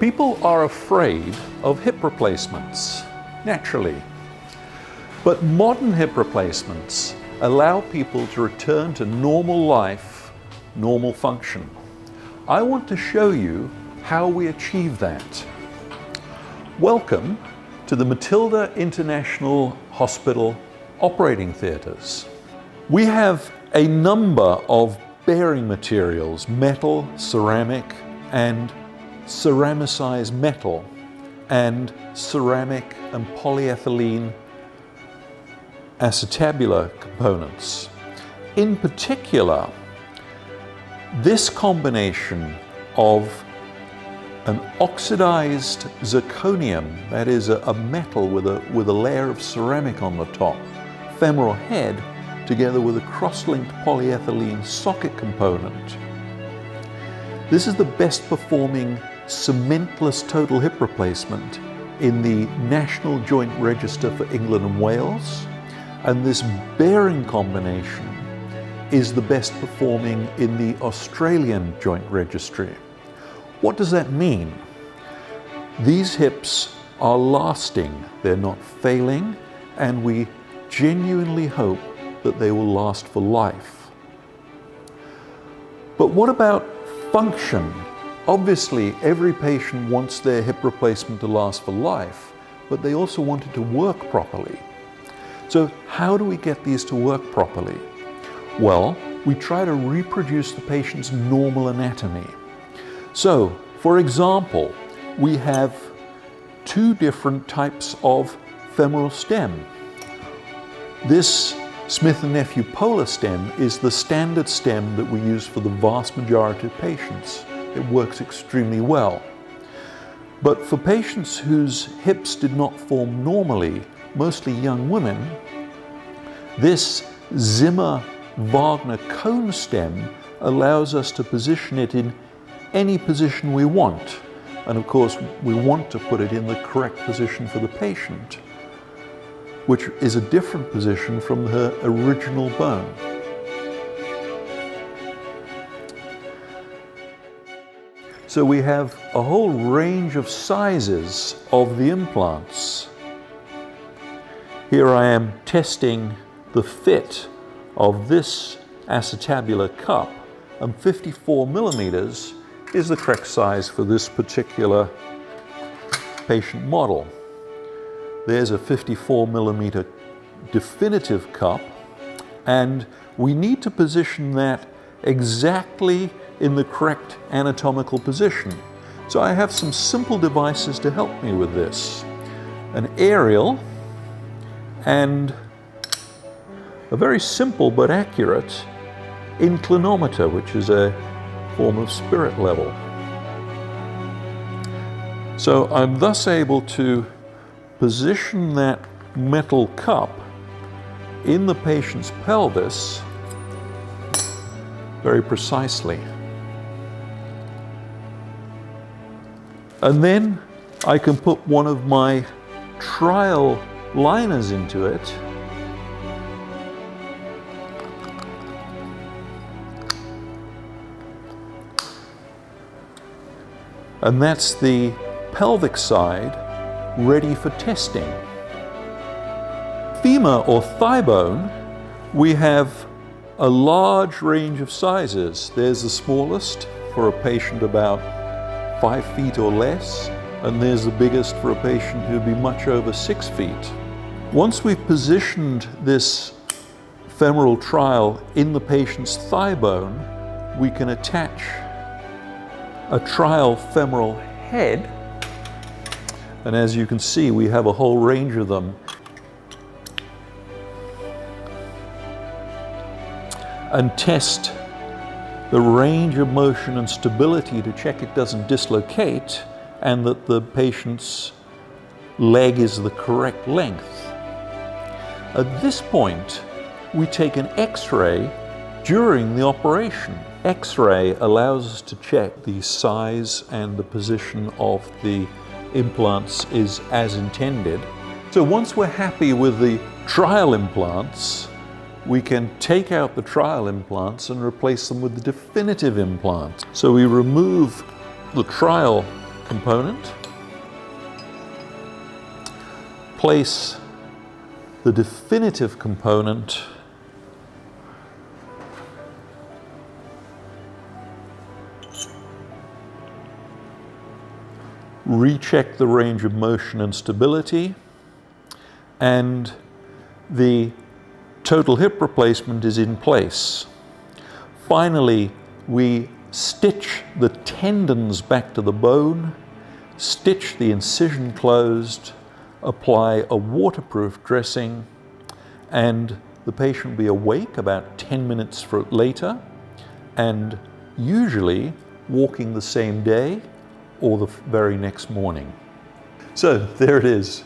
People are afraid of hip replacements, naturally. But modern hip replacements allow people to return to normal life, normal function. I want to show you how we achieve that. Welcome to the Matilda International Hospital operating theatres. We have a number of bearing materials, metal, ceramic, and ceramicized metal, and ceramic and polyethylene acetabular components. In particular, this combination of an oxidized zirconium, that is a metal with a layer of ceramic on the top, femoral head, together with a cross-linked polyethylene socket component. This is the best performing cementless total hip replacement in the National Joint Register for England and Wales, and this bearing combination is the best performing in the Australian Joint Registry. What does that mean? These hips are lasting, they're not failing, and we genuinely hope that they will last for life. But what about function? Obviously, every patient wants their hip replacement to last for life, but they also want it to work properly. So how do we get these to work properly? Well, we try to reproduce the patient's normal anatomy. So, for example, we have two different types of femoral stem. This Smith & Nephew polar stem is the standard stem that we use for the vast majority of patients. It works extremely well. But for patients whose hips did not form normally, mostly young women, this Zimmer-Wagner cone stem allows us to position it in any position we want. And of course, we want to put it in the correct position for the patient, which is a different position from her original bone. So we have a whole range of sizes of the implants. Here I am testing the fit of this acetabular cup, and 54 millimeters is the correct size for this particular patient model. There's a 54 millimeter definitive cup, and we need to position that exactly in the correct anatomical position. So I have some simple devices to help me with this. An aerial and a very simple but accurate inclinometer, which is a form of spirit level. So I'm thus able to position that metal cup in the patient's pelvis very precisely. And then I can put one of my trial liners into it. And that's the pelvic side ready for testing. Femur or thigh bone, we have a large range of sizes. There's the smallest for a patient about 5 feet or less, and there's the biggest for a patient who'd be much over 6 feet. Once we've positioned this femoral trial in the patient's thigh bone, we can attach a trial femoral head, and as you can see, we have a whole range of them, and test the range of motion and stability to check it doesn't dislocate and that the patient's leg is the correct length. At this point, we take an X-ray during the operation. X-ray allows us to check the size and the position of the implants is as intended. So once we're happy with the trial implants, we can take out the trial implants and replace them with the definitive implant. So we remove the trial component, place the definitive component recheck the range of motion and stability, and the total hip replacement is in place. Finally, we stitch the tendons back to the bone, stitch the incision closed, apply a waterproof dressing, and the patient will be awake about 10 minutes later, and usually walking the same day or the very next morning. So there it is.